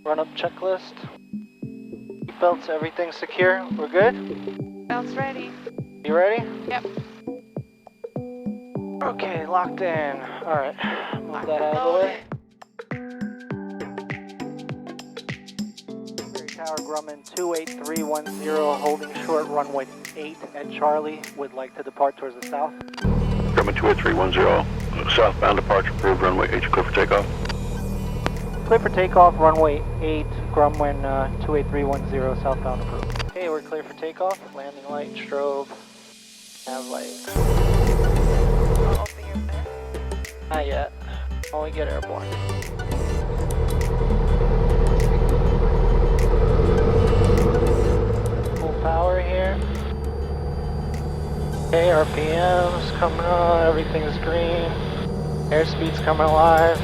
Run up checklist. Seatbelts, everything secure. We're good? Belts ready. You ready? Yep. Okay, locked in. Alright, move that out of the way. Tower Grumman 28310, holding short, runway 8 at Charlie, would like to depart towards the south. Grumman 28310, southbound departure approved, runway 8, clear for takeoff. Clear for takeoff, runway 8, Grumman 28310, southbound approved. Okay, we're clear for takeoff, landing light, strobe, nav light. I'll open your vent. Not yet, when we get airborne. Power here. Okay, RPM's coming on, everything's green. Airspeed's coming alive.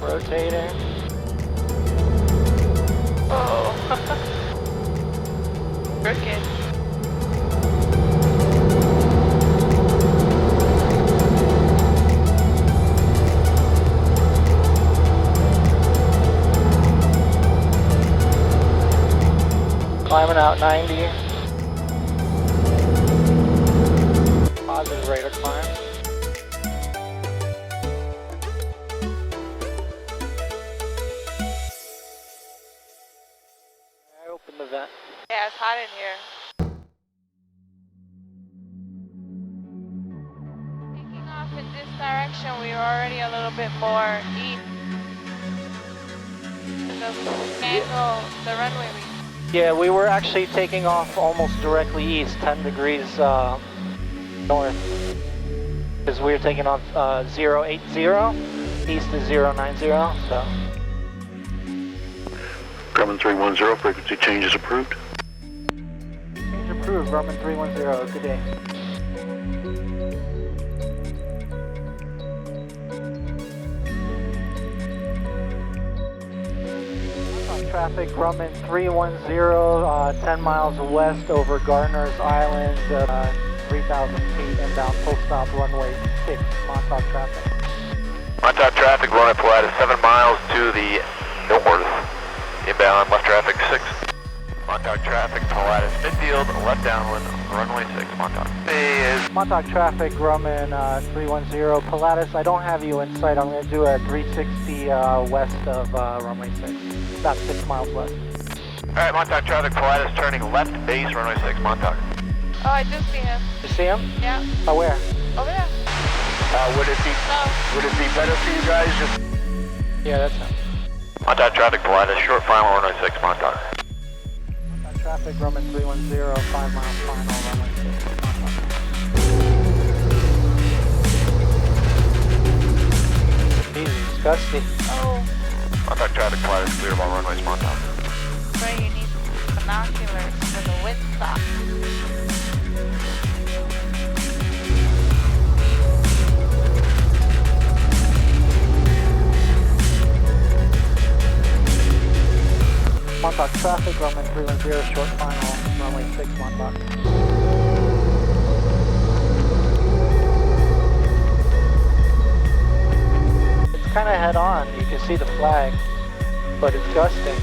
Rotating. Oh. Crooked. Climbing out 90. Positive rate of climb. I opened the vent. Yeah, it's hot in here. Taking off in this direction, we were already a little bit more east. The angle, the runway we. Yeah, we were actually taking off almost directly east, 10 degrees north. Because we were taking off 080, east is 090, so. Grumman 310, frequency change is approved. Change approved, Grumman 310, good day. Traffic, Grumman 310, 10 miles west over Gardiner's Island, 3,000 feet, inbound full stop, runway 6, Montauk traffic. Montauk traffic, runway Pilatus 7 miles to the north, inbound left traffic 6. Montauk traffic, Pilatus midfield, left downwind, runway 6, Montauk. Montauk traffic, Grumman 310, Pilatus, I don't have you in sight, I'm going to do a 360 west of runway 6. About 6 miles west. Alright, Montauk traffic, Pilatus turning left base, runway 6, Montauk. Oh, I do see him. You see him? Yeah. Oh, where? Over there. Would it be better for you guys just... Yeah, that's him. Montauk traffic, Pilatus, short final, runway 6, Montauk. Montauk traffic, Grumman 310, 5 miles final, runway 6, Montauk. Jesus, Gusty. Oh, Montauk traffic, Pilatus, clear about runways, Montauk. where you need binoculars for the wind stop. Montauk traffic, Grumman 310, short final, runway 6, Montauk. It's kind of head on, you can see the flag, but it's gusting.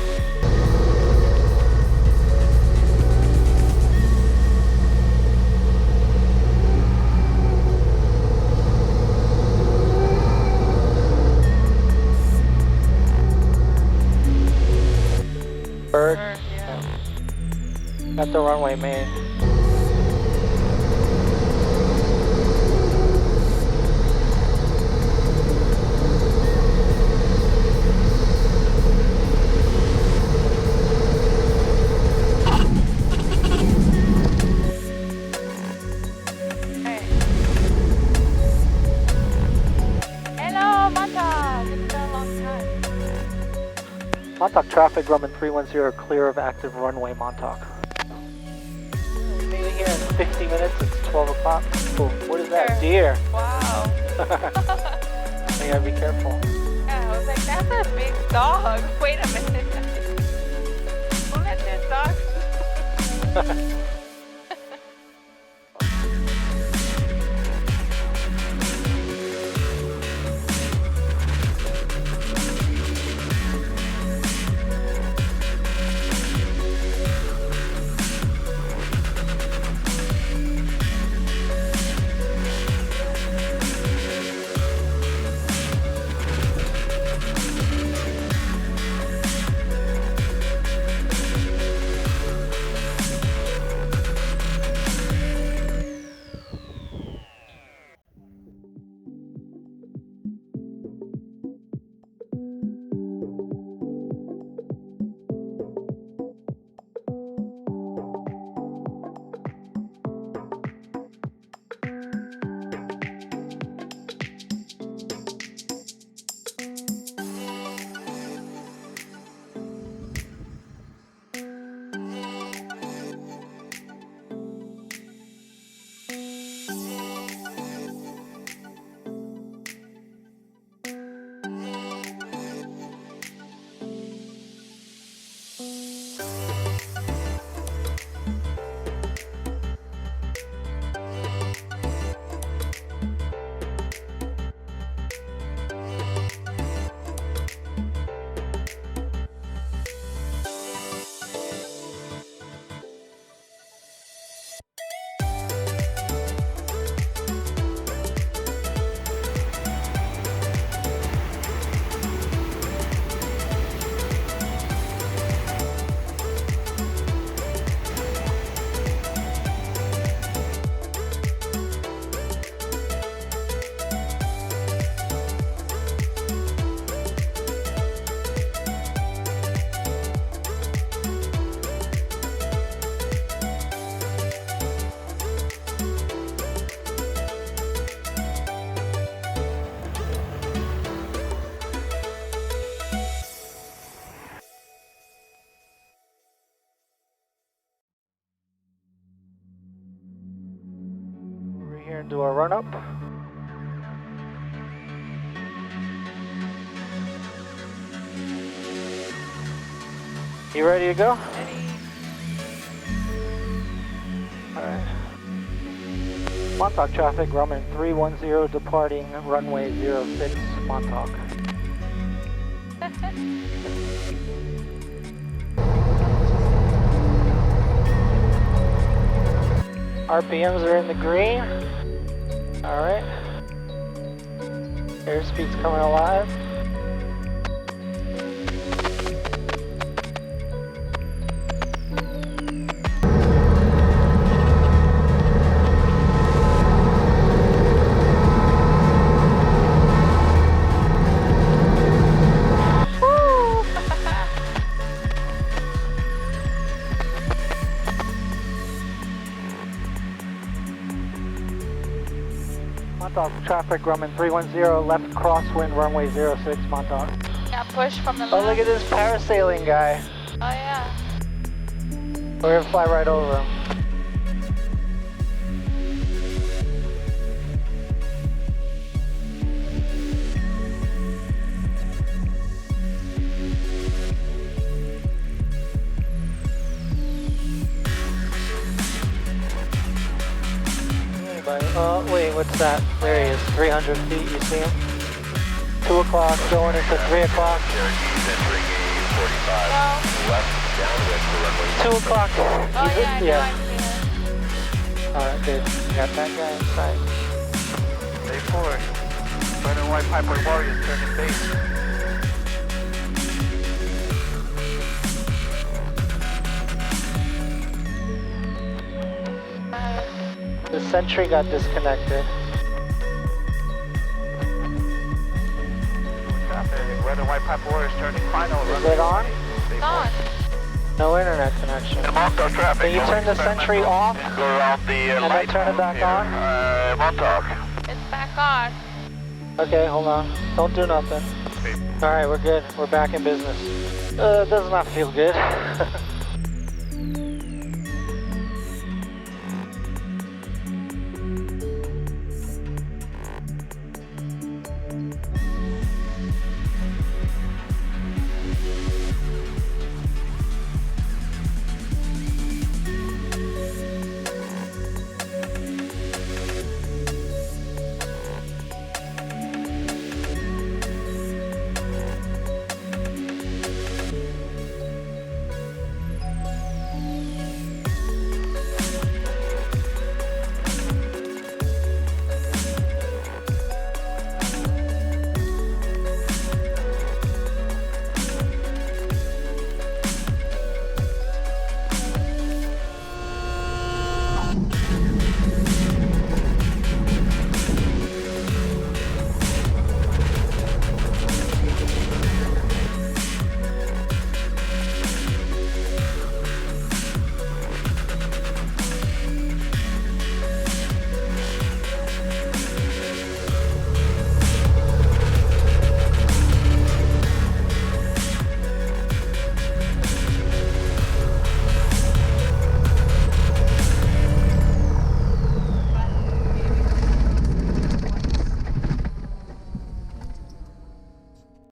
Bird. Yeah. Got the runway main. Hey. Hello, Montauk. It's been a long time. Montauk traffic, Grumman 310, clear of active runway, Montauk. We made it here in 50 minutes, it's 12 o'clock. Cool. What is that? Deer. Wow. You gotta be careful. Yeah, I was like, that's a big dog. Wait a minute. Who let this dog? and do a run up. You ready to go? Ready. Alright. Montauk traffic, Grumman 310 departing runway 06, Montauk. RPMs are in the green. Alright. Airspeed's coming alive. Montauk traffic, Grumman 310, left crosswind, runway 06, Montauk. Yeah, push from the left. Oh, look at this parasailing guy. Oh, yeah. We're gonna fly right over him. Oh, wait, what's that? There he is, 300 feet, you see him? 2 o'clock, going into 3 o'clock. Sentry ADS-B, No. left downwind for runway 2 o'clock. Oh, He's yeah, in- I know, I see it. Alright, good. Got that guy inside. Stay forward. Red and white Piper Warriors turning base. The Sentry got disconnected. Traffic, red and white Piper Warriors turning final. Is it on? It's on. No internet connection. Montauk traffic. Can you turn the Sentry off? Go around the And light then turn it back here. on? Montauk. It's back on. Okay, hold on. Don't do nothing. Alright, we're good. We're back in business. Does not feel good.